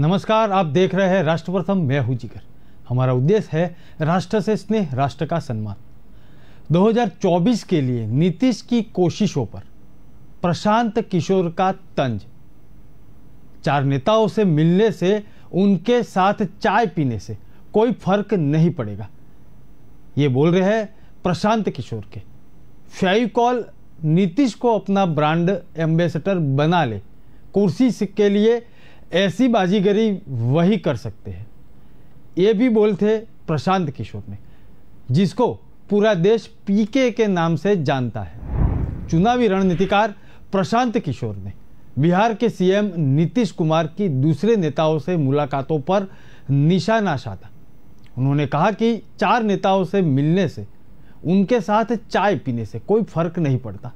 नमस्कार, आप देख रहे हैं राष्ट्र प्रथम। मैं हूं जिगर। हमारा उद्देश्य है राष्ट्र से स्नेह, राष्ट्र का सम्मान। 2024 के लिए नीतीश की कोशिशों पर प्रशांत किशोर का तंज। 4 नेताओं से मिलने से, उनके साथ चाय पीने से कोई फर्क नहीं पड़ेगा, ये बोल रहे हैं प्रशांत किशोर के। फेविकॉल नीतीश को अपना ब्रांड एम्बेसडर बना ले, कुर्सी के लिए ऐसी बाजीगरी वही कर सकते हैं, ये भी बोलते प्रशांत किशोर ने, जिसको पूरा देश पीके के नाम से जानता है। चुनावी रणनीतिकार प्रशांत किशोर ने बिहार के सीएम नीतीश कुमार की दूसरे नेताओं से मुलाकातों पर निशाना साधा। उन्होंने कहा कि 4 नेताओं से मिलने से, उनके साथ चाय पीने से कोई फर्क नहीं पड़ता,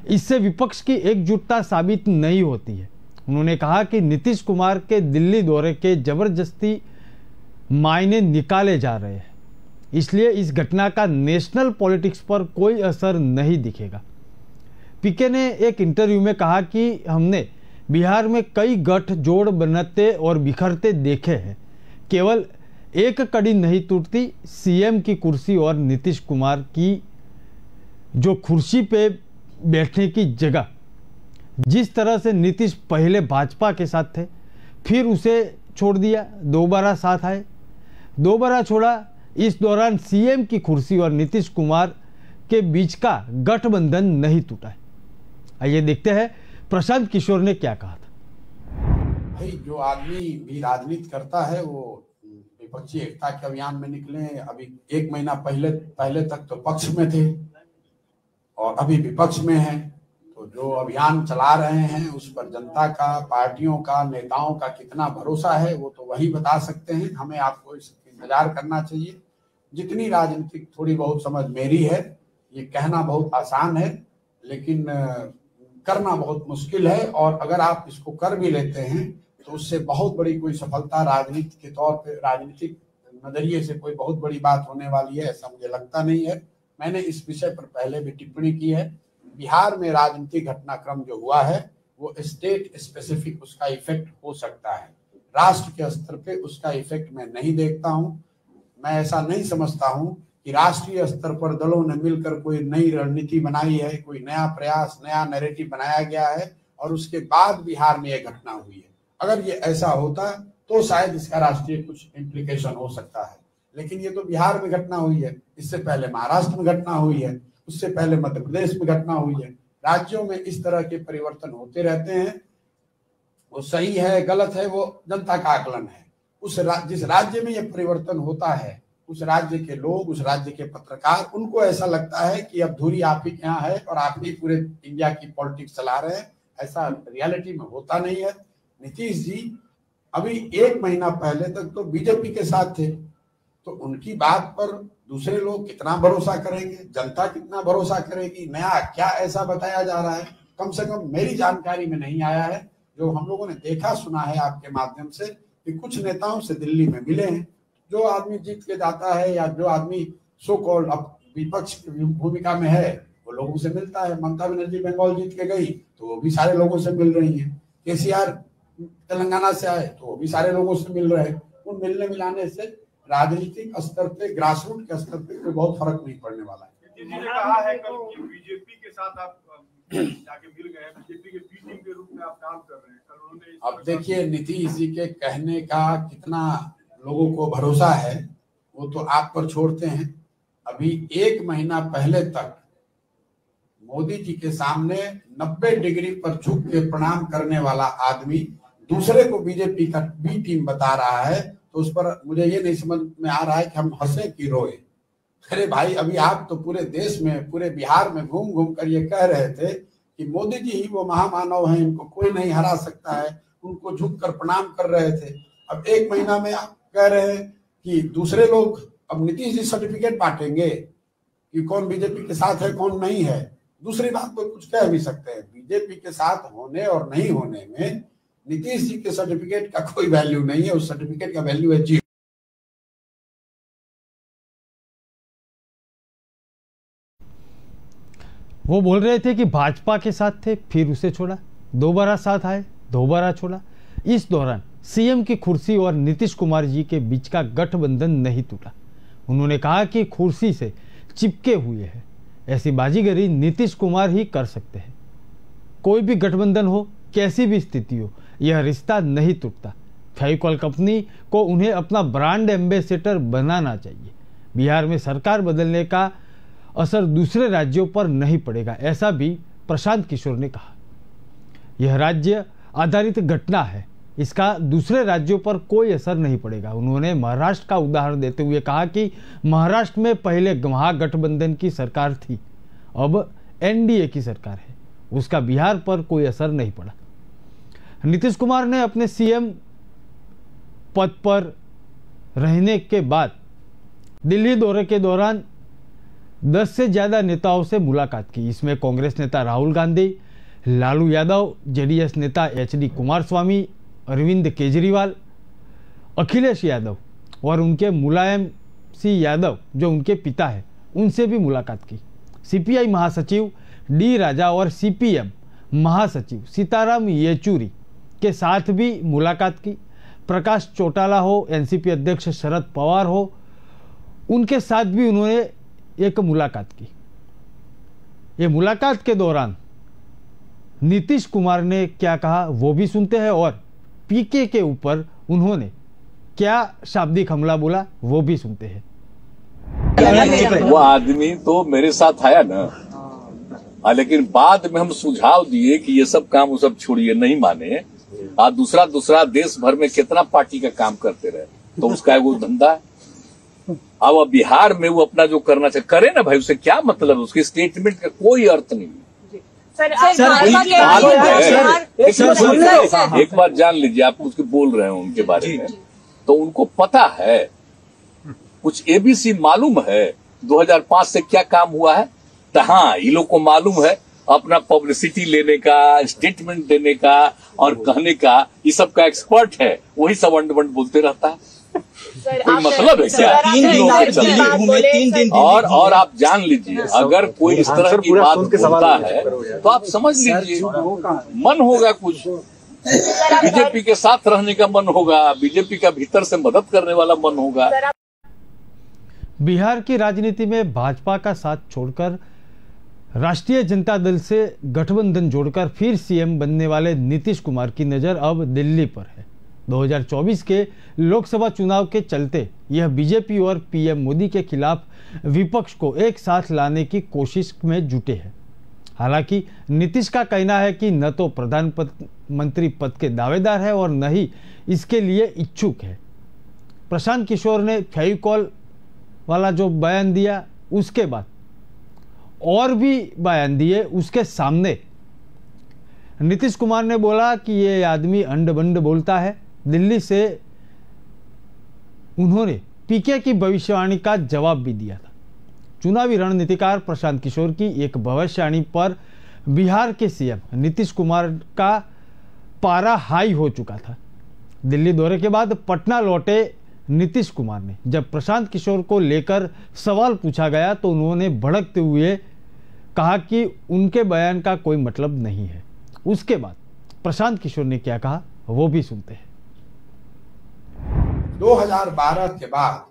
इससे विपक्ष की एकजुटता साबित नहीं होती है। उन्होंने कहा कि नीतीश कुमार के दिल्ली दौरे के जबरदस्ती मायने निकाले जा रहे हैं, इसलिए इस घटना का नेशनल पॉलिटिक्स पर कोई असर नहीं दिखेगा। पीके ने एक इंटरव्यू में कहा कि हमने बिहार में कई गठजोड़ बनते और बिखरते देखे हैं, केवल एक कड़ी नहीं टूटती, सीएम की कुर्सी और नीतीश कुमार की जो कुर्सी पे बैठने की जगह। जिस तरह से नीतीश पहले भाजपा के साथ थे, फिर उसे छोड़ दिया, दोबारा साथ आए, दोबारा छोड़ा, इस दौरान सीएम की कुर्सी और नीतीश कुमार के बीच का गठबंधन नहीं टूटा है। आइए देखते हैं प्रशांत किशोर ने क्या कहा था। भाई, जो आदमी भी राजनीति करता है वो विपक्षी एकता के अभियान में निकले। अभी 1 महीना पहले तक तो पक्ष में थे और अभी विपक्ष में हैं, तो जो अभियान चला रहे हैं उस पर जनता का, पार्टियों का, नेताओं का कितना भरोसा है वो तो वही बता सकते हैं। हमें आपको इसका इंतजार करना चाहिए। जितनी राजनीतिक थोड़ी बहुत समझ मेरी है, ये कहना बहुत आसान है लेकिन करना बहुत मुश्किल है, और अगर आप इसको कर भी लेते हैं तो उससे बहुत बड़ी कोई सफलता राजनीति के तौर पे, राजनीतिक नजरिए से कोई बहुत बड़ी बात होने वाली है, ऐसा मुझे लगता नहीं है। मैंने इस विषय पर पहले भी टिप्पणी की है। बिहार में राजनीतिक घटनाक्रम जो हुआ है वो स्टेट स्पेसिफिक उसका इफेक्ट हो सकता है, राष्ट्र के स्तर पे उसका इफेक्ट मैं नहीं देखता हूं। मैं ऐसा नहीं समझता हूं कि राष्ट्रीय स्तर पर दलों ने मिलकर कोई नई रणनीति बनाई है, कोई नया प्रयास, नया नैरेटिव बनाया गया है और उसके बाद बिहार में यह घटना हुई है। अगर ये ऐसा होता तो शायद इसका राष्ट्रीय कुछ इम्प्लीकेशन हो सकता है, लेकिन ये तो बिहार में घटना हुई है, इससे पहले महाराष्ट्र में घटना हुई है, उससे पहले मध्य प्रदेश में घटना हुई है। राज्यों में इस तरह के परिवर्तन होते रहते हैं। वो सही है गलत है वो जनता का आकलन है। जिस राज्य में यह परिवर्तन होता है, उस राज्य के लोग, उस राज्य के पत्रकार, उनको ऐसा लगता है कि अब धुरी आप ही के यहाँ है और आप ही पूरे इंडिया की पॉलिटिक्स चला रहे हैं। ऐसा रियलिटी में होता नहीं है। नीतीश जी अभी 1 महीना पहले तक तो बीजेपी के साथ थे, तो उनकी बात पर दूसरे लोग कितना भरोसा करेंगे, जनता कितना भरोसा करेगी? नया क्या ऐसा बताया जा रहा है? कम से कम मेरी जानकारी में नहीं आया है। जो हम लोगों ने देखा सुना है आपके माध्यम से कि कुछ नेताओं से दिल्ली में मिले हैं। जो आदमी जीत के जाता है या जो आदमी सो कॉल्ड अब विपक्ष की भूमिका में है वो लोगों से मिलता है। ममता बनर्जी बंगाल जीत के गई तो वो भी सारे लोगों से मिल रही है। केसीआर तेलंगाना से आए तो वो भी सारे लोगों से मिल रहे हैं। उन मिलने मिलाने से राजनीतिक स्तर पे, ग्रासरूट के स्तर पे कोई बहुत फर्क नहीं पड़ने वाला है। नीतीश जी ने कहा है कल कि बीजेपी के साथ आप जाके मिल गए, बीजेपी के बी टीम के रूप में आप काम कर रहे हैं। कल उन्होंने अब देखिए, नीतीश जी के कहने का कितना लोगों को भरोसा है वो तो आप पर छोड़ते हैं। अभी 1 महीना पहले तक मोदी जी के सामने 90 डिग्री पर झुक के प्रणाम करने वाला आदमी दूसरे को बीजेपी का बी टीम बता रहा है, तो उस पर मुझे ये नहीं समझ में आ रहा है कि हम हंसे कि रोए। अरे भाई, अभी आप तो पूरे देश में, पूरे बिहार में घूम घूम कर ये कह रहे थे कि मोदी जी ही वो महामानव हैं, इनको कोई नहीं हरा सकता है, उनको झुक कर प्रणाम कर रहे थे। अब 1 महीना में आप कह रहे हैं कि दूसरे लोग अब नीतीश जी सर्टिफिकेट बांटेंगे कि कौन बीजेपी के साथ है कौन नहीं है। दूसरी बात तो कुछ कह भी सकते हैं, बीजेपी के साथ होने और नहीं होने में नीतीश जी के सर्टिफिकेट का कोई वैल्यू नहीं है। उस सर्टिफिकेट का वैल्यू है जी। वो बोल रहे थे कि भाजपा के साथ थे, फिर उसे छोड़ा, दोबारा साथ आए, दोबारा छोड़ा। इस दौरान सीएम की कुर्सी और नीतीश कुमार जी के बीच का गठबंधन नहीं टूटा। उन्होंने कहा कि कुर्सी से चिपके हुए हैं, ऐसी बाजीगरी नीतीश कुमार ही कर सकते हैं। कोई भी गठबंधन हो, कैसी भी स्थिति हो, यह रिश्ता नहीं टूटता। फेविकॉल कंपनी को उन्हें अपना ब्रांड एम्बेसडर बनाना चाहिए। बिहार में सरकार बदलने का असर दूसरे राज्यों पर नहीं पड़ेगा, ऐसा भी प्रशांत किशोर ने कहा। यह राज्य आधारित घटना है, इसका दूसरे राज्यों पर कोई असर नहीं पड़ेगा। उन्होंने महाराष्ट्र का उदाहरण देते हुए कहा कि महाराष्ट्र में पहले महागठबंधन की सरकार थी, अब एनडीए की सरकार है, उसका बिहार पर कोई असर नहीं पड़ा। नीतीश कुमार ने अपने सीएम पद पर रहने के बाद दिल्ली दौरे के दौरान 10 से ज्यादा नेताओं से मुलाकात की। इसमें कांग्रेस नेता राहुल गांधी, लालू यादव, जेडीएस नेता एचडी कुमारस्वामी, अरविंद केजरीवाल, अखिलेश यादव और उनके मुलायम सिंह यादव जो उनके पिता है, उनसे भी मुलाकात की। सीपीआई महासचिव डी राजा और सीपीएम महासचिव सीताराम येचुरी के साथ भी मुलाकात की। प्रकाश चौटाला हो, एनसीपी अध्यक्ष शरद पवार हो, उनके साथ भी उन्होंने एक मुलाकात की। ये मुलाकात के दौरान नीतीश कुमार ने क्या कहा वो भी सुनते हैं और पीके के ऊपर उन्होंने क्या शाब्दिक हमला बोला वो भी सुनते हैं। वो आदमी तो मेरे साथ आया ना, लेकिन बाद में हम सुझाव दिए कि ये सब काम वो सब छोड़िए, नहीं माने। और दूसरा देश भर में कितना पार्टी का काम करते रहे, तो उसका वो धंधा है। अब बिहार में वो अपना जो करना चाहिए करे ना भाई, उसे क्या मतलब, उसके स्टेटमेंट का कोई अर्थ नहीं। एक बात जान लीजिए, आप उसके बोल रहे हैं उनके बारे में, तो उनको पता है, कुछ एबीसी मालूम है 2005 से क्या काम हुआ है। तो हाँ, ये लोग को मालूम है अपना पब्लिसिटी लेने का, स्टेटमेंट देने का और कहने का, ये सब का एक्सपर्ट है, वही सब अंड बोलते रहता है। कोई मतलब है क्या? 3 दिन और आप जान लीजिए, अगर कोई इस तरह की बात बोलता है तो आप समझ लीजिए मन होगा कुछ, बीजेपी के साथ रहने का मन होगा, बीजेपी का भीतर से मदद करने वाला मन होगा। बिहार की राजनीति में भाजपा का साथ छोड़कर राष्ट्रीय जनता दल से गठबंधन जोड़कर फिर सीएम बनने वाले नीतीश कुमार की नजर अब दिल्ली पर है। 2024 के लोकसभा चुनाव के चलते यह बीजेपी और पीएम मोदी के खिलाफ विपक्ष को एक साथ लाने की कोशिश में जुटे हैं। हालांकि नीतीश का कहना है कि न तो प्रधानमंत्री पद के दावेदार है और न ही इसके लिए इच्छुक है। प्रशांत किशोर ने फेविकॉल वाला जो बयान दिया, उसके बाद और भी बयान दिए। उसके सामने नीतीश कुमार ने बोला कि ये आदमी अंड बंड बोलता है। दिल्ली से उन्होंने पीके की भविष्यवाणी का जवाब भी दिया था। चुनावी रणनीतिकार प्रशांत किशोर की एक भविष्यवाणी पर बिहार के सीएम नीतीश कुमार का पारा हाई हो चुका था। दिल्ली दौरे के बाद पटना लौटे नीतीश कुमार ने जब प्रशांत किशोर को लेकर सवाल पूछा गया तो उन्होंने भड़कते हुए कहा कि उनके बयान का कोई मतलब नहीं है। उसके बाद प्रशांत किशोर ने क्या कहा वो भी सुनते हैं। 2012 के बाद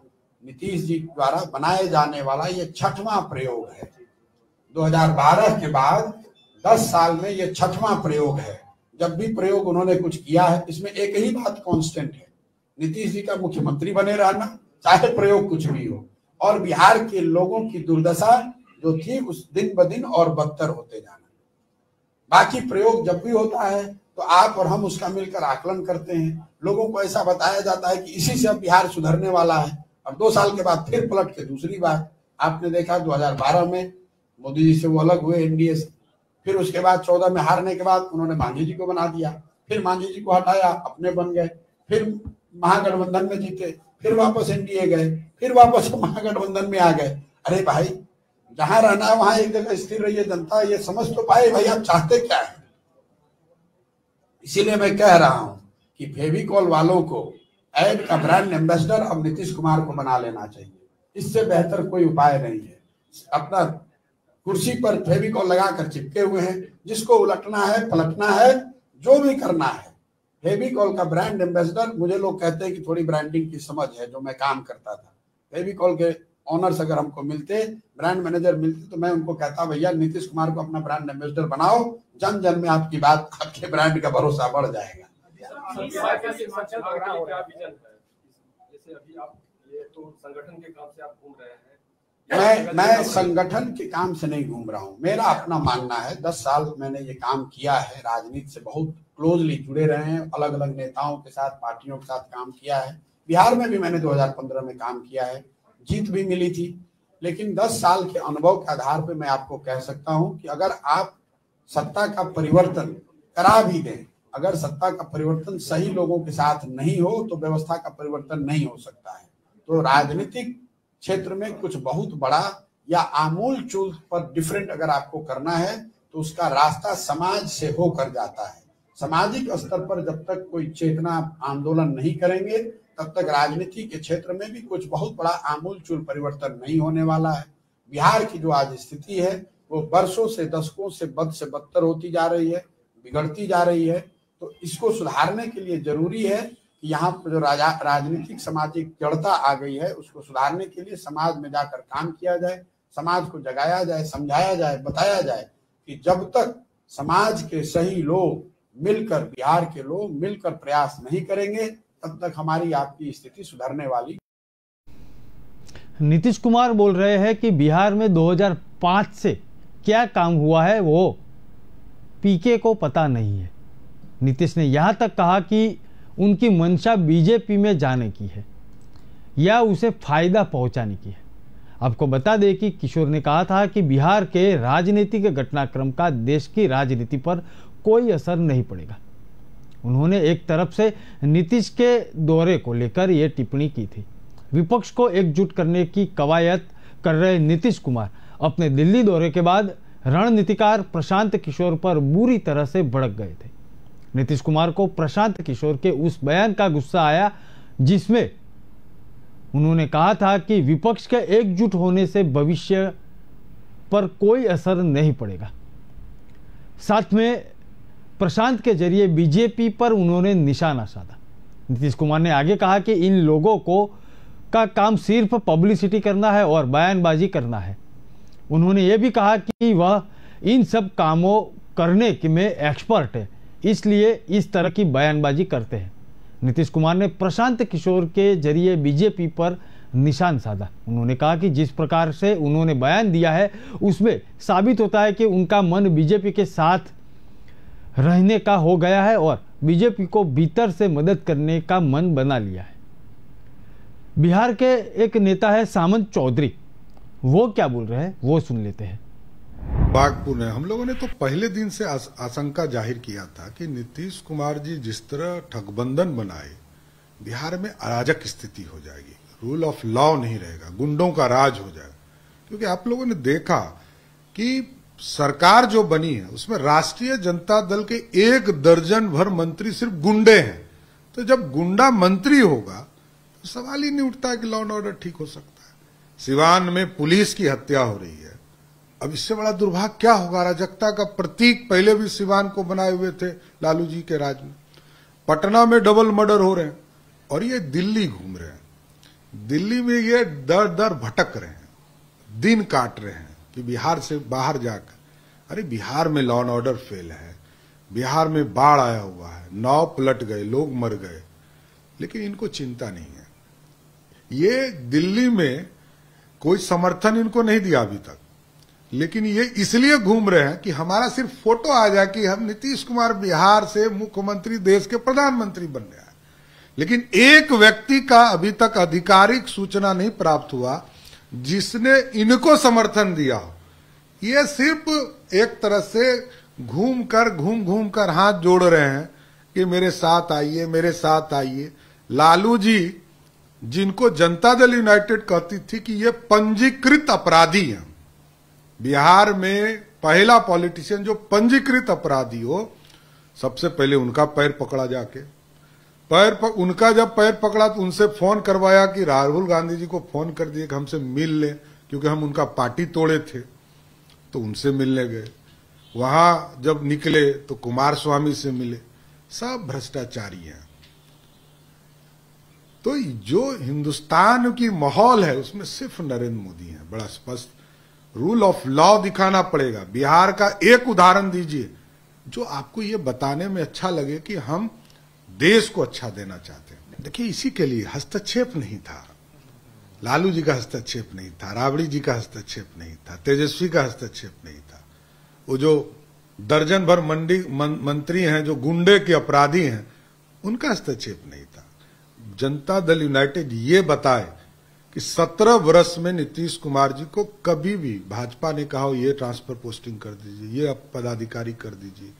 नीतीश जी द्वारा बनाए जाने वाला ये 6वां प्रयोग है। 2012 के बाद 10 साल में ये 6वां प्रयोग है। जब भी प्रयोग उन्होंने कुछ किया है, इसमें एक ही बात कांस्टेंट है, नीतीश जी का मुख्यमंत्री बने रहना, चाहे प्रयोग कुछ भी हो, और बिहार के लोगों की दुर्दशा जो थी उस दिन ब दिन और बदतर होते जाना। बाकी प्रयोग जब भी होता है तो आप और हम उसका मिलकर आकलन करते हैं। लोगों को ऐसा बताया जाता है कि इसी से अब बिहार सुधरने वाला है। अब 2 साल के बाद फिर पलट के दूसरी बात आपने देखा। 2012 में मोदी जी से वो अलग हुए एनडीए से, फिर उसके बाद 14 में हारने के बाद उन्होंने मांझी जी को बना दिया, फिर मांझी जी को हटाया, अपने बन गए, फिर महागठबंधन में जीते, फिर वापस एनडीए गए, फिर वापस महागठबंधन में आ गए। अरे भाई, जहां रहना है वहां एक जगह स्थिर रहिए। जनता ये समझ तो पाए भाई आप चाहते क्या है। इसीलिए मैं कह रहा हूं कि फेविकॉल वालों को ऐड का ब्रांड एम्बेसडर अब नीतीश कुमार को बना लेना चाहिए। इससे बेहतर कोई उपाय नहीं है। अपना कुर्सी पर फेविकॉल लगाकर चिपके हुए हैं, जिसको उलटना है, पलटना है, जो भी करना है फेविकॉल का ब्रांड एम्बेसडर, मुझे लोग कहते हैं कि थोड़ी ब्रांडिंग की समझ है, जो मैं काम करता था। फेविकॉल के ऑनर्स अगर हमको मिलते, ब्रांड मैनेजर मिलते, तो मैं उनको कहता भैया नीतीश कुमार को अपना ब्रांड एम्बेसडर बनाओ, जन जन में आपकी बात, आपके ब्रांड का भरोसा बढ़ जाएगा। संगठन के काम से आप घूम रहे हैं। मैं संगठन के काम से नहीं घूम रहा हूं, मेरा अपना मानना है। 10 साल मैंने ये काम किया है, राजनीति से बहुत क्लोजली जुड़े रहे हैं, अलग अलग नेताओं के साथ, पार्टियों के साथ काम किया है। बिहार में भी मैंने 2015 में काम किया है, जीत भी मिली थी। लेकिन 10 साल के अनुभव के आधार पर मैं आपको कह सकता हूं कि अगर आप सत्ता का परिवर्तन करा भी दें, अगर सत्ता का परिवर्तन सही लोगों के साथ नहीं हो तो व्यवस्था का परिवर्तन नहीं हो सकता है। तो राजनीतिक क्षेत्र में कुछ बहुत बड़ा या आमूल चूल पर डिफरेंट अगर आपको करना है तो उसका रास्ता समाज से होकर जाता है। सामाजिक स्तर पर जब तक कोई चेतना आंदोलन नहीं करेंगे तब तक राजनीति के क्षेत्र में भी कुछ बहुत बड़ा आमूल चूल परिवर्तन नहीं होने वाला है। बिहार की जो आज स्थिति है वो वर्षों से, दशकों से बदतर होती जा रही है, बिगड़ती जा रही है। तो इसको सुधारने के लिए जरूरी है कि यहाँ पर जो राजनीतिक सामाजिक जड़ता आ गई है उसको सुधारने के लिए समाज में जाकर काम किया जाए, समाज को जगाया जाए, समझाया जाए, बताया जाए कि जब तक समाज के सही लोग मिलकर, बिहार के लोग मिलकर प्रयास नहीं करेंगे तब तक हमारी आपकी स्थिति सुधरने वाली। नीतीश कुमार बोल रहे हैं कि बिहार में 2005 से क्या काम हुआ है वो पीके को पता नहीं है। नीतीश ने यहां तक कहा कि उनकी मंशा बीजेपी में जाने की है या उसे फायदा पहुंचाने की है। आपको बता दें कि किशोर ने कहा था कि बिहार के राजनीतिक घटनाक्रम का देश की राजनीति पर कोई असर नहीं पड़ेगा। उन्होंने एक तरफ से नीतीश के दौरे को लेकर यह टिप्पणी की थी। विपक्ष को एकजुट करने की कवायद कर रहे नीतीश कुमार अपने दिल्ली दौरे के बाद रणनीतिकार प्रशांत किशोर पर बुरी तरह से भड़क गए थे। नीतीश कुमार को प्रशांत किशोर के उस बयान का गुस्सा आया जिसमें उन्होंने कहा था कि विपक्ष के एकजुट होने से भविष्य पर कोई असर नहीं पड़ेगा। साथ में प्रशांत के जरिए बीजेपी पर उन्होंने निशाना साधा। नीतीश कुमार ने आगे कहा कि इन लोगों का काम सिर्फ पब्लिसिटी करना है और बयानबाजी करना है। उन्होंने ये भी कहा कि वह इन सब कामों करने में एक्सपर्ट है, इसलिए इस तरह की बयानबाजी करते हैं। नीतीश कुमार ने प्रशांत किशोर के जरिए बीजेपी पर निशान साधा। उन्होंने कहा कि जिस प्रकार से उन्होंने बयान दिया है उसमें साबित होता है कि उनका मन बीजेपी के साथ रहने का हो गया है और बीजेपी को भीतर से मदद करने का मन बना लिया है। बिहार के एक नेता है सामंत चौधरी, वो क्या बोल रहे हैं वो सुन लेते हैं। बागपुर में हम लोगों ने तो पहले दिन से आशंका जाहिर किया था कि नीतीश कुमार जी जिस तरह ठगबंधन बनाए, बिहार में अराजक स्थिति हो जाएगी, रूल ऑफ लॉ नहीं रहेगा, गुंडों का राज हो जाएगा। क्योंकि आप लोगों ने देखा कि सरकार जो बनी है उसमें राष्ट्रीय जनता दल के 1 दर्जन भर मंत्री सिर्फ गुंडे हैं। तो जब गुंडा मंत्री होगा तो सवाल ही नहीं उठता है कि लॉ एंड ऑर्डर ठीक हो सकता है। सिवान में पुलिस की हत्या हो रही है, अब इससे बड़ा दुर्भाग्य क्या होगा। अराजकता का प्रतीक पहले भी सिवान को बनाए हुए थे लालू जी के राज में। पटना में डबल मर्डर हो रहे हैं और ये दिल्ली घूम रहे हैं। दिल्ली में ये दर दर भटक रहे हैं, दिन काट रहे हैं कि बिहार से बाहर जाकर। अरे बिहार में लॉ एंड ऑर्डर फेल है, बिहार में बाढ़ आया हुआ है, नाव पलट गए, लोग मर गए, लेकिन इनको चिंता नहीं है। ये दिल्ली में कोई समर्थन इनको नहीं दिया अभी तक, लेकिन ये इसलिए घूम रहे हैं कि हमारा सिर्फ फोटो आ जाए कि हम नीतीश कुमार बिहार से मुख्यमंत्री, देश के प्रधानमंत्री बन रहे हैं। लेकिन एक व्यक्ति का अभी तक आधिकारिक सूचना नहीं प्राप्त हुआ जिसने इनको समर्थन दिया हो। ये सिर्फ एक तरह से घूम कर हाथ जोड़ रहे हैं कि मेरे साथ आइए, मेरे साथ आइए। लालू जी जिनको जनता दल यूनाइटेड कहती थी कि ये पंजीकृत अपराधी हैं, बिहार में पहला पॉलिटिशियन जो पंजीकृत अपराधी हो, सबसे पहले उनका पैर पकड़ा जाके। उनका जब पैर पकड़ा तो उनसे फोन करवाया कि राहुल गांधी जी को फोन कर दिए कि हमसे मिल लें, क्योंकि हम उनका पार्टी तोड़े थे। तो उनसे मिलने गए, वहां जब निकले तो कुमार स्वामी से मिले। सब भ्रष्टाचारी हैं। तो जो हिंदुस्तान की माहौल है उसमें सिर्फ नरेंद्र मोदी है, बड़ा स्पष्ट। रूल ऑफ लॉ दिखाना पड़ेगा। बिहार का एक उदाहरण दीजिए जो आपको ये बताने में अच्छा लगे कि हम देश को अच्छा देना चाहते हैं। देखिए, इसी के लिए हस्तक्षेप नहीं था, लालू जी का हस्तक्षेप नहीं था, राबड़ी जी का हस्तक्षेप नहीं था, तेजस्वी का हस्तक्षेप नहीं था, वो जो दर्जन भर मंत्री हैं जो गुंडे के अपराधी हैं उनका हस्तक्षेप नहीं था। जनता दल यूनाइटेड ये बताए कि 17 वर्ष में नीतीश कुमार जी को कभी भी भाजपा ने कहा ये ट्रांसफर पोस्टिंग कर दीजिए, ये पदाधिकारी कर दीजिए।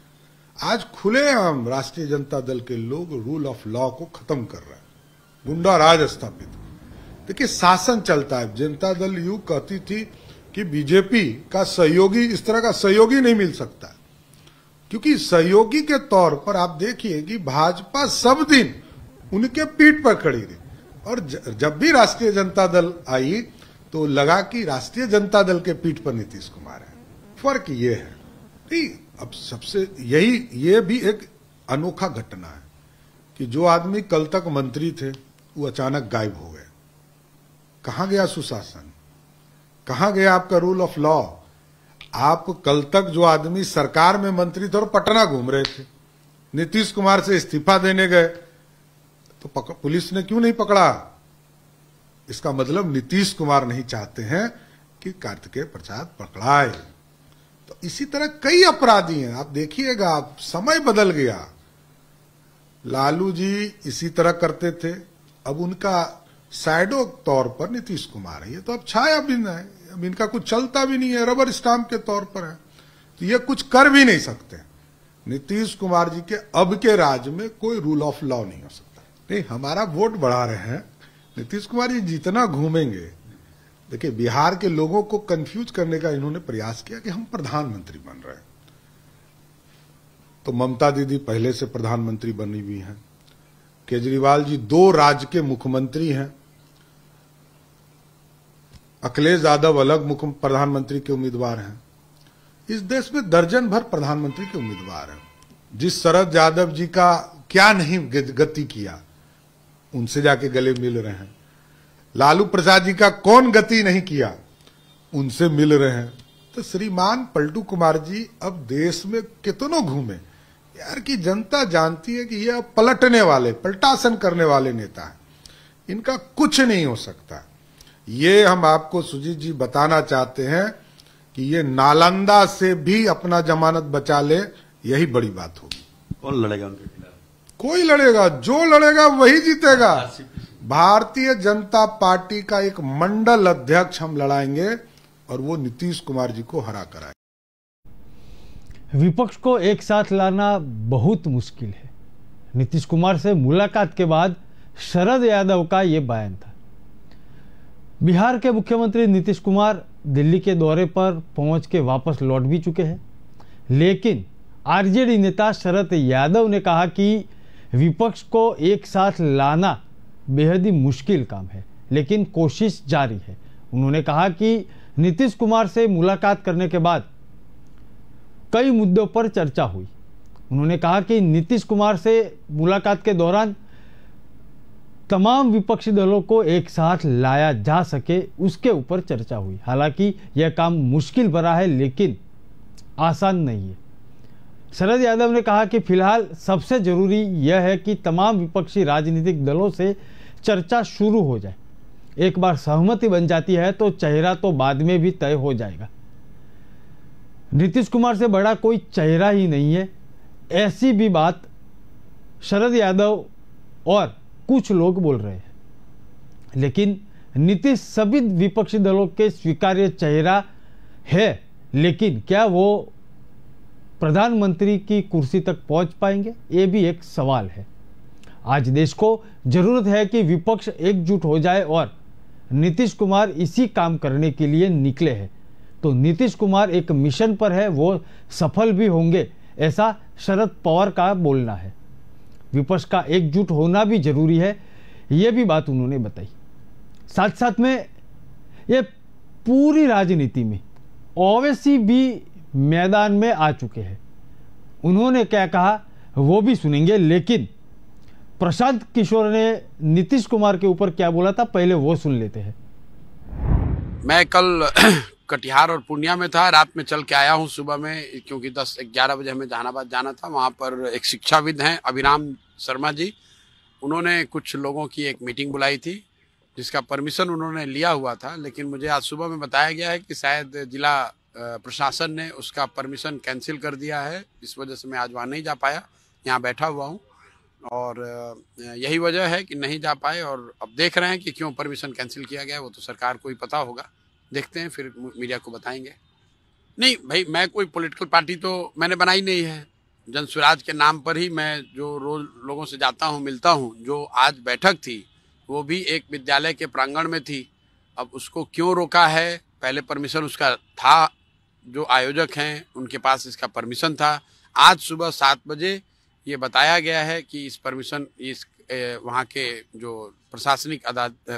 आज खुलेआम राष्ट्रीय जनता दल के लोग रूल ऑफ लॉ को खत्म कर रहे हैं, गुंडा राज स्थापित। देखिए, शासन चलता है। जनता दल यूं कहती थी कि बीजेपी का सहयोगी, इस तरह का सहयोगी नहीं मिल सकता, क्योंकि सहयोगी के तौर पर आप देखिए कि भाजपा सब दिन उनके पीठ पर खड़ी रही, और जब भी राष्ट्रीय जनता दल आई तो लगा कि राष्ट्रीय जनता दल के पीठ पर नीतीश कुमार है। फर्क ये है। नहीं, अब सबसे ये भी एक अनोखा घटना है कि जो आदमी कल तक मंत्री थे वो अचानक गायब हो गए। कहां गया सुशासन, कहां गया आपका रूल ऑफ लॉ? आप कल तक जो आदमी सरकार में मंत्री थे और पटना घूम रहे थे, नीतीश कुमार से इस्तीफा देने गए तो पुलिस ने क्यों नहीं पकड़ा? इसका मतलब नीतीश कुमार नहीं चाहते हैं कि कार्तिकेय प्रसाद पकड़ाए। तो इसी तरह कई अपराधी हैं, आप देखिएगा। आप समय बदल गया। लालू जी इसी तरह करते थे, अब उनका शैडो तौर पर नीतीश कुमार है। ये तो अब छाया भी है, अब इनका कुछ चलता भी नहीं है, रबर स्टाम्प के तौर पर है, तो ये कुछ कर भी नहीं सकते। नीतीश कुमार जी के अब के राज में कोई रूल ऑफ लॉ नहीं हो सकता। नहीं, हमारा वोट बढ़ा रहे हैं। नीतीश कुमार जी जितना घूमेंगे, देखिए बिहार के लोगों को कंफ्यूज करने का इन्होंने प्रयास किया कि हम प्रधानमंत्री बन रहे हैं। तो ममता दीदी पहले से प्रधानमंत्री बनी हुई हैं, केजरीवाल जी 2 राज्य के मुख्यमंत्री हैं, अखिलेश यादव अलग प्रधानमंत्री के उम्मीदवार हैं। इस देश में दर्जन भर प्रधानमंत्री के उम्मीदवार हैं। जिस शरद यादव जी का क्या नहीं गति किया, उनसे जाके गले मिल रहे हैं। लालू प्रसाद जी का कौन गति नहीं किया, उनसे मिल रहे हैं। तो श्रीमान पलटू कुमार जी अब देश में कितनों घूमे यार, कि जनता जानती है कि ये अब पलटने वाले, पलटासन करने वाले नेता हैं, इनका कुछ नहीं हो सकता। ये हम आपको सुजीत जी बताना चाहते हैं कि ये नालंदा से भी अपना जमानत बचा ले, यही बड़ी बात होगी। कौन लड़ेगा उनके खिलाफ? कोई लड़ेगा, जो लड़ेगा वही जीतेगा। भारतीय जनता पार्टी का एक मंडल अध्यक्ष हम लड़ाएंगे और वो नीतीश कुमार जी को हरा कर आएंगे। विपक्ष को एक साथ लाना बहुत मुश्किल है। नीतीश कुमार से मुलाकात के बाद शरद यादव का यह बयान था। बिहार के मुख्यमंत्री नीतीश कुमार दिल्ली के दौरे पर पहुंच के वापस लौट भी चुके हैं, लेकिन आरजेडी नेता शरद यादव ने कहा कि विपक्ष को एक साथ लाना बेहद ही मुश्किल काम है, लेकिन कोशिश जारी है। उन्होंने कहा कि नीतीश कुमार से मुलाकात करने के बाद कई मुद्दों पर चर्चा हुई। उन्होंने कहा कि नीतीश कुमार से मुलाकात के दौरान तमाम विपक्षी दलों को एक साथ लाया जा सके, उसके ऊपर चर्चा हुई। हालांकि यह काम मुश्किल भरा है, लेकिन आसान नहीं है। शरद यादव ने कहा कि फिलहाल सबसे जरूरी यह है कि तमाम विपक्षी राजनीतिक दलों से चर्चा शुरू हो जाए। एक बार सहमति बन जाती है तो चेहरा तो बाद में भी तय हो जाएगा। नीतीश कुमार से बड़ा कोई चेहरा ही नहीं है, ऐसी भी बात शरद यादव और कुछ लोग बोल रहे हैं। लेकिन नीतीश सभी विपक्षी दलों के स्वीकार्य चेहरा है, लेकिन क्या वो प्रधानमंत्री की कुर्सी तक पहुंच पाएंगे, ये भी एक सवाल है। आज देश को जरूरत है कि विपक्ष एकजुट हो जाए और नीतीश कुमार इसी काम करने के लिए निकले हैं। तो नीतीश कुमार एक मिशन पर है, वो सफल भी होंगे, ऐसा शरद पवार का बोलना है। विपक्ष का एकजुट होना भी जरूरी है, ये भी बात उन्होंने बताई। साथ साथ में ये पूरी राजनीति में ओवैसी भी मैदान में आ चुके हैं। उन्होंने क्या कहा वो भी सुनेंगे, लेकिन प्रशांत किशोर ने नीतीश कुमार के ऊपर क्या बोला था पहले वो सुन लेते हैं। मैं कल कटिहार और पूर्णिया में था, रात में चल के आया हूं सुबह में, क्योंकि 10-11 बजे हमें जहानाबाद जाना था। वहां पर एक शिक्षाविद हैं अभिराम शर्मा जी, उन्होंने कुछ लोगों की एक मीटिंग बुलाई थी जिसका परमिशन उन्होंने लिया हुआ था, लेकिन मुझे आज सुबह में बताया गया है कि शायद जिला प्रशासन ने उसका परमिशन कैंसिल कर दिया है। इस वजह से मैं आज वहाँ नहीं जा पाया, यहाँ बैठा हुआ हूँ और यही वजह है कि नहीं जा पाए। और अब देख रहे हैं कि क्यों परमिशन कैंसिल किया गया, वो तो सरकार को ही पता होगा, देखते हैं फिर मीडिया को बताएंगे। नहीं भाई, मैं कोई पॉलिटिकल पार्टी तो मैंने बनाई नहीं है, जन स्वराज के नाम पर ही मैं जो रोज लोगों से जाता हूँ, मिलता हूँ। जो आज बैठक थी वो भी एक विद्यालय के प्रांगण में थी, अब उसको क्यों रोका है? पहले परमिशन उसका था, जो आयोजक हैं उनके पास इसका परमिशन था। आज सुबह 7 बजे ये बताया गया है कि इस परमिशन वहाँ के जो प्रशासनिक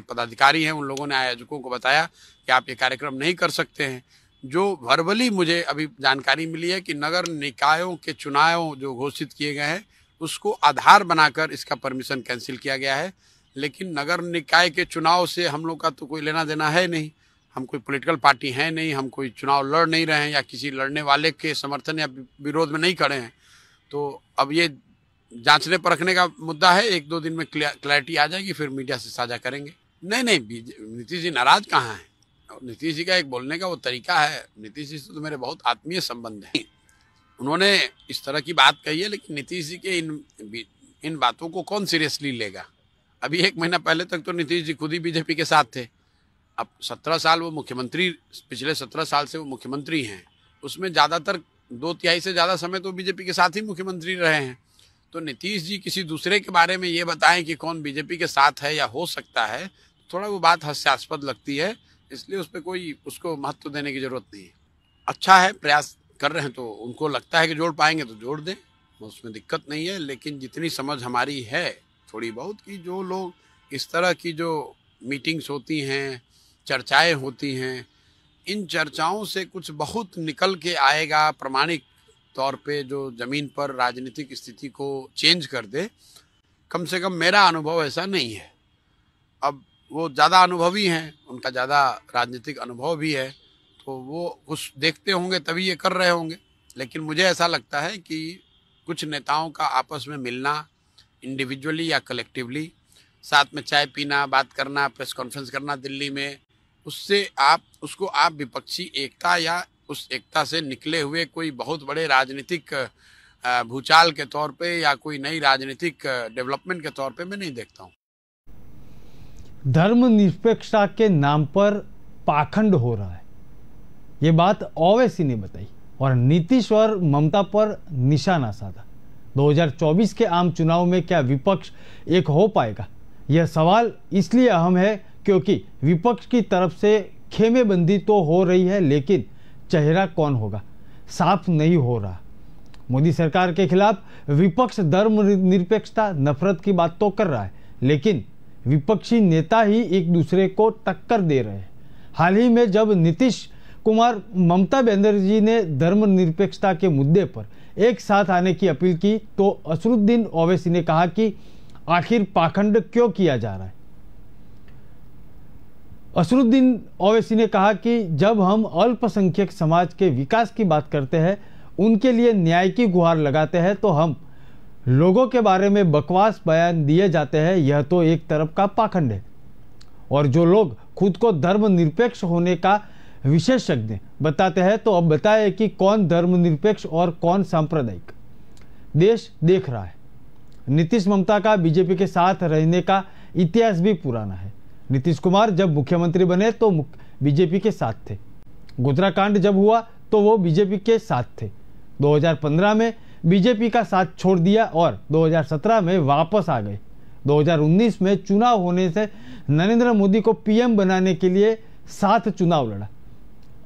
पदाधिकारी हैं उन लोगों ने आयोजकों को बताया कि आप ये कार्यक्रम नहीं कर सकते हैं। जो वर्बली मुझे अभी जानकारी मिली है कि नगर निकायों के चुनाव जो घोषित किए गए हैं उसको आधार बनाकर इसका परमिशन कैंसिल किया गया है, लेकिन नगर निकाय के चुनाव से हम लोग का तो कोई लेना देना है नहीं। हम कोई पॉलिटिकल पार्टी है नहीं, हम कोई चुनाव लड़ नहीं रहे हैं या किसी लड़ने वाले के समर्थन या विरोध में नहीं खड़े हैं। तो अब ये जांचने परखने का मुद्दा है, 1-2 दिन में क्लैरिटी आ जाएगी, फिर मीडिया से साझा करेंगे। नहीं, नीतीश जी नाराज कहाँ हैं? नीतीश जी का एक बोलने का वो तरीका है, नीतीश जी से तो मेरे बहुत आत्मीय संबंध हैं। उन्होंने इस तरह की बात कही है, लेकिन नीतीश जी के इन बातों को कौन सीरियसली लेगा? अभी 1 महीना पहले तक तो नीतीश जी खुद ही बीजेपी के साथ थे। अब 17 साल वो मुख्यमंत्री, पिछले 17 साल से वो मुख्यमंत्री हैं, उसमें ज़्यादातर 2/3 से ज़्यादा समय तो बीजेपी के साथ ही मुख्यमंत्री रहे हैं। तो नीतीश जी किसी दूसरे के बारे में ये बताएं कि कौन बीजेपी के साथ है या हो सकता है, थोड़ा वो बात हास्यास्पद लगती है, इसलिए उस पर कोई उसको महत्व देने की जरूरत नहीं है। अच्छा है, प्रयास कर रहे हैं तो उनको लगता है कि जोड़ पाएंगे तो जोड़ दें, उसमें दिक्कत नहीं है। लेकिन जितनी समझ हमारी है थोड़ी बहुत कि जो लोग इस तरह की जो मीटिंग्स होती हैं, चर्चाएं होती हैं, इन चर्चाओं से कुछ बहुत निकल के आएगा प्रमाणिक तौर पे जो ज़मीन पर राजनीतिक स्थिति को चेंज कर दे, कम से कम मेरा अनुभव ऐसा नहीं है। अब वो ज़्यादा अनुभवी हैं, उनका ज़्यादा राजनीतिक अनुभव भी है, तो वो कुछ देखते होंगे तभी ये कर रहे होंगे। लेकिन मुझे ऐसा लगता है कि कुछ नेताओं का आपस में मिलना, इंडिविजुअली या कलेक्टिवली साथ में चाय पीना, बात करना, प्रेस कॉन्फ्रेंस करना दिल्ली में, उससे आप विपक्षी एकता या उस एकता से निकले हुए कोई बहुत बड़े राजनीतिक भूचाल के तौर पे या कोई नई राजनीतिक डेवलपमेंट के तौर पे मैं नहीं देखता हूँ। धर्मनिरपेक्षता के नाम पर पाखंड हो रहा है, ये बात ओवैसी ने बताई और नीतीश और ममता पर निशाना साधा। 2024 के आम चुनाव में क्या विपक्ष एक हो पाएगा? यह सवाल इसलिए अहम है क्योंकि विपक्ष की तरफ से खेमेबंदी तो हो रही है, लेकिन चेहरा कौन होगा साफ नहीं हो रहा। मोदी सरकार के खिलाफ विपक्ष धर्मनिरपेक्षता, नफरत की बात तो कर रहा है, लेकिन विपक्षी नेता ही एक दूसरे को टक्कर दे रहे हैं। हाल ही में जब नीतीश कुमार, ममता बनर्जी ने धर्मनिरपेक्षता के मुद्दे पर एक साथ आने की अपील की तो असरुद्दीन ओवैसी ने कहा कि आखिर पाखंड क्यों किया जा रहा है। असरुद्दीन ओवैसी ने कहा कि जब हम अल्पसंख्यक समाज के विकास की बात करते हैं, उनके लिए न्याय की गुहार लगाते हैं, तो हम लोगों के बारे में बकवास बयान दिए जाते हैं, यह तो एक तरफ का पाखंड है। और जो लोग खुद को धर्मनिरपेक्ष होने का विशेषज्ञ बताते हैं, तो अब बताएं कि कौन धर्मनिरपेक्ष और कौन सांप्रदायिक। देश देख रहा है। नीतीश ममता का बीजेपी के साथ रहने का इतिहास भी पुराना है। नीतीश कुमार जब मुख्यमंत्री बने तो बीजेपी के साथ थे। गोधरा कांड जब हुआ तो वो बीजेपी के साथ थे। 2015 में बीजेपी का साथ छोड़ दिया और 2017 में वापस आ गए। 2019 में चुनाव होने से नरेंद्र मोदी को पीएम बनाने के लिए साथ चुनाव लड़ा।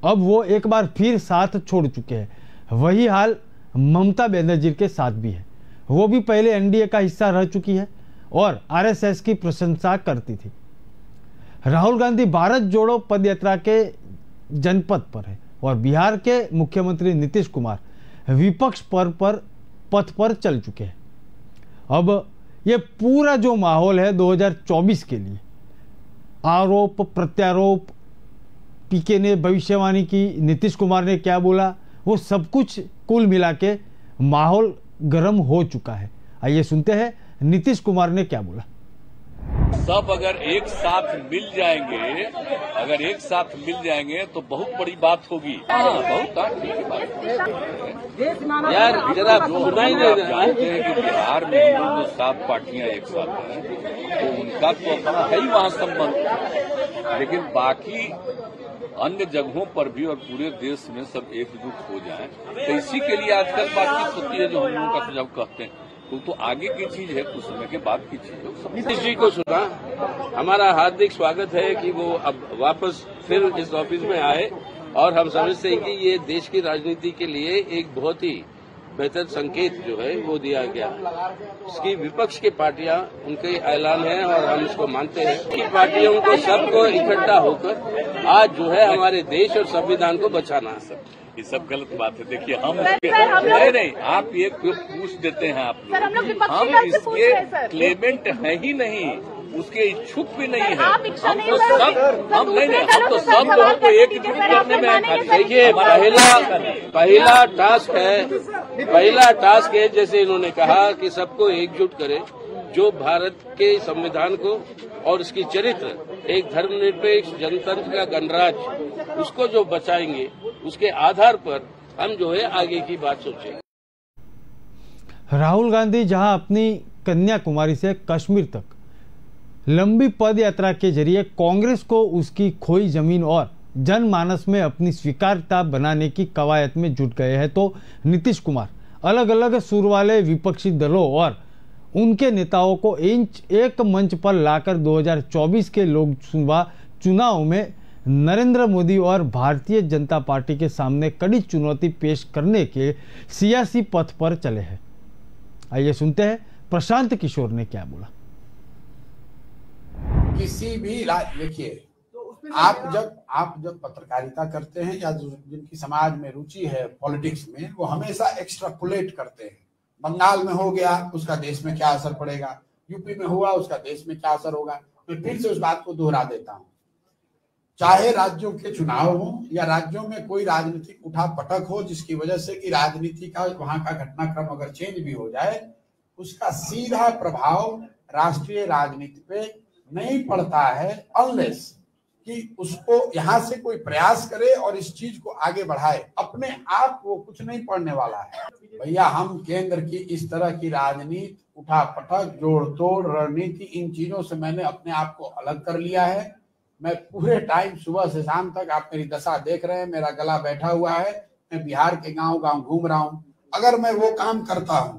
अब वो एक बार फिर साथ छोड़ चुके हैं। वही हाल ममता बनर्जी के साथ भी है। वो भी पहले एनडीए का हिस्सा रह चुकी है और आरएसएस की प्रशंसा करती थी। राहुल गांधी भारत जोड़ो पदयात्रा के जनपद पर है और बिहार के मुख्यमंत्री नीतीश कुमार विपक्ष पर पथ पर चल चुके हैं। अब ये पूरा जो माहौल है 2024 के लिए, आरोप प्रत्यारोप, पीके ने भविष्यवाणी की, नीतीश कुमार ने क्या बोला, वो सब कुछ कुल मिला के माहौल गर्म हो चुका है। आइए सुनते हैं नीतीश कुमार ने क्या बोला। सब अगर एक साथ मिल जाएंगे तो बहुत बड़ी बात होगी। बहुत यार जरा सुनाई दे जानते हैं कि बिहार में हम लोग 7 पार्टियां एक साथ हैं, तो उनका तो अपना है ही वहां संबंध, लेकिन बाकी अन्य जगहों पर भी और पूरे देश में सब एकजुट हो जाएं, तो इसी के लिए आजकल बातचीत होती है, जो हम लोगों का सुझाव कहते हैं। तो आगे की चीज है, कुछ समय के बाद की चीज है। नीतीश जी को सुना, हमारा हार्दिक स्वागत है कि वो अब वापस फिर इस ऑफिस में आए, और हम समझते हैं कि ये देश की राजनीति के लिए एक बहुत ही बेहतर संकेत जो है वो दिया गया। इसकी विपक्ष की पार्टियां उनके ऐलान है और हम इसको मानते हैं कि पार्टियों को सबको इकट्ठा होकर आज जो है हमारे देश और संविधान को बचाना है। ये सब गलत बात है। देखिए हम नहीं, आप ये पूछ देते हैं आप लोग, हम इसके क्लेमेंट है ही नहीं, उसके इच्छुक भी नहीं है। हम तो सब लोगों को एकजुट करने में। देखिए पहला टास्क है जैसे इन्होंने कहा कि सबको एकजुट करें, जो भारत के संविधान को और उसकी चरित्र, एक धर्मनिरपेक्ष जनतंत्र का गणराज्य, उसको जो बचाएंगे, उसके आधार पर हम जो है आगे की बात सोचेंगे। राहुल गांधी जहां अपनी कन्याकुमारी से कश्मीर तक लंबी पद यात्रा के जरिए कांग्रेस को उसकी खोई जमीन और जनमानस में अपनी स्वीकार्यता बनाने की कवायद में जुट गए हैं, तो नीतीश कुमार अलग अलग सुर वाले विपक्षी दलों और उनके नेताओं को एक मंच पर लाकर 2024 के लोकसभा चुनाव में नरेंद्र मोदी और भारतीय जनता पार्टी के सामने कड़ी चुनौती पेश करने के सियासी पथ पर चले हैं। आइए सुनते हैं प्रशांत किशोर ने क्या बोला। किसी भी देखिए, आप जब पत्रकारिता करते हैं या जिनकी समाज में रुचि है पॉलिटिक्स में, वो हमेशा एक्स्ट्रापोलेट करते हैं। बंगाल में हो गया, उसका देश में क्या असर पड़ेगा, यूपी में हुआ, उसका देश में क्या असर होगा। मैं फिर से उस बात को दोहरा देता हूं, चाहे राज्यों के चुनाव हो या राज्यों में कोई राजनीतिक उठापटक हो जिसकी वजह से कि राजनीति का वहां का घटनाक्रम अगर चेंज भी हो जाए, उसका सीधा प्रभाव राष्ट्रीय राजनीति पे नहीं पड़ता है, अनलेस कि उसको यहाँ से कोई प्रयास करे और इस चीज को आगे बढ़ाए। अपने आप वो कुछ नहीं पड़ने वाला है भैया। हम केंद्र की इस तरह की राजनीति, उठापटक, जोड़ तोड़ रणनीति, इन चीजों से मैंने अपने आप को अलग कर लिया है। मैं पूरे टाइम सुबह से शाम तक, आप मेरी दशा देख रहे हैं, मेरा गला बैठा हुआ है, मैं बिहार के गांव गांव घूम रहा हूं। अगर मैं वो काम करता हूं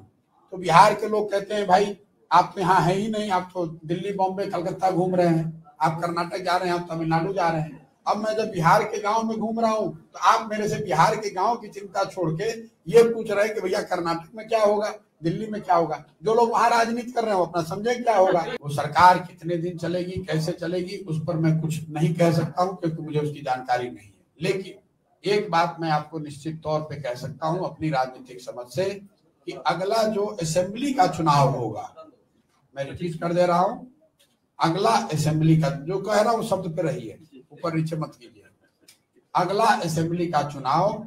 तो बिहार के लोग कहते हैं भाई आप तो यहाँ है ही नहीं, आप तो दिल्ली, बॉम्बे, कलकत्ता घूम रहे हैं, आप कर्नाटक जा रहे हैं, आप तमिलनाडु जा रहे हैं। अब मैं जब बिहार के गांव में घूम रहा हूं तो आप मेरे से बिहार के गांव की चिंता छोड़ के ये पूछ रहे हैं कि भैया कर्नाटक में क्या होगा, दिल्ली में क्या होगा। जो लोग वहां राजनीति कर रहे हैं वो अपना समझे क्या होगा। वो सरकार कितने दिन चलेगी, कैसे चलेगी, उस पर मैं कुछ नहीं कह सकता हूं क्योंकि मुझे उसकी जानकारी नहीं है। लेकिन एक बात मैं आपको निश्चित तौर पे कह सकता हूं अपनी राजनीतिक समझ से, कि अगला जो असेंबली का चुनाव होगा, मैं रिपीट कर दे रहा हूं, अगला असेंबली का, जो कह रहा हूं शब्द पे रहिए, ऊपर नीचे मत कीजिए। अगला असेंबली का चुनाव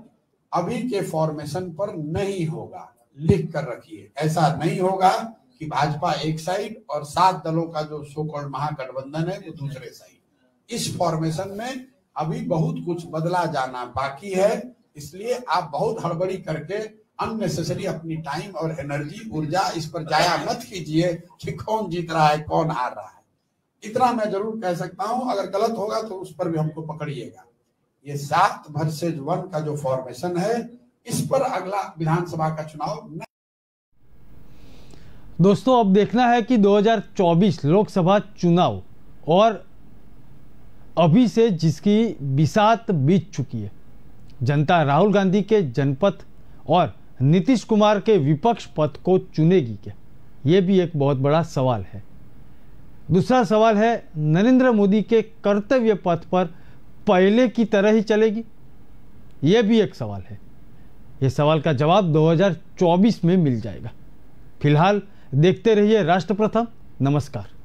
अभी के फॉर्मेशन पर नहीं होगा, लिख कर रखिए। ऐसा नहीं होगा कि भाजपा एक साइड और 7 दलों का जो सो कॉल्ड महागठबंधन है वो दूसरे साइड। इस फॉर्मेशन में अभी बहुत कुछ बदला जाना बाकी है, इसलिए आप बहुत हड़बड़ी करके अननेसेसरी अपनी टाइम और एनर्जी, ऊर्जा इस पर जाया मत कीजिए कि कौन जीत रहा है, कौन हार रहा है। इतना मैं जरूर कह सकता हूं, अगर गलत होगा तो उस पर भी हमको पकड़िएगा। ये 7 वर्सेज 1 का जो फॉर्मेशन है, इस पर अगला विधानसभा का चुनाव नहीं। दोस्तों, अब देखना है कि 2024 लोकसभा चुनाव और अभी से जिसकी बिसात बीत चुकी है, जनता राहुल गांधी के जनपथ और नीतीश कुमार के विपक्ष पथ को चुनेगी क्या, यह भी एक बहुत बड़ा सवाल है। दूसरा सवाल है, नरेंद्र मोदी के कर्तव्य पथ पर पहले की तरह ही चलेगी, यह भी एक सवाल है। यह सवाल का जवाब 2024 में मिल जाएगा। फिलहाल देखते रहिए राष्ट्र प्रथम। नमस्कार।